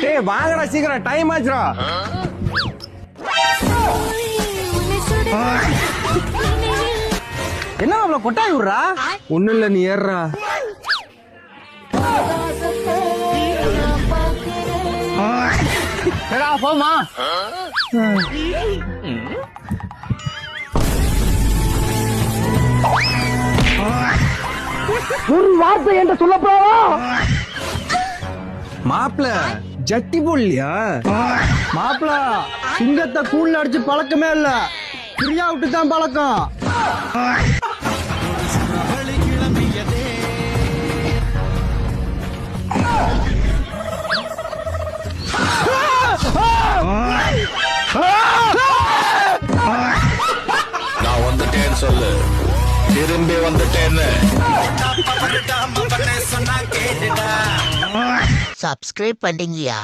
டேய் வாங்கடா சீக்கிரம் டைம் ஆச்சுடா. என்ன அவ்வளோ கொட்டாய் விடுறா? ஒன்னும் இல்ல நீ ஏறுறா. போமா ஒரு வார்த்தை என்று சொல்லப்போவா? மாப்பிள ஜட்டி போடலையா? மாப்பிள சிங்கத்தை கூழ்ல அடிச்சு பழக்கமே இல்ல, பிரியா விட்டு தான் பழக்கம். நான் வந்துட்டேன்னு சொல்லு, திரும்பி வந்துட்டேன்னு. சப்ஸ்கிரைப் பண்ணீங்கயா?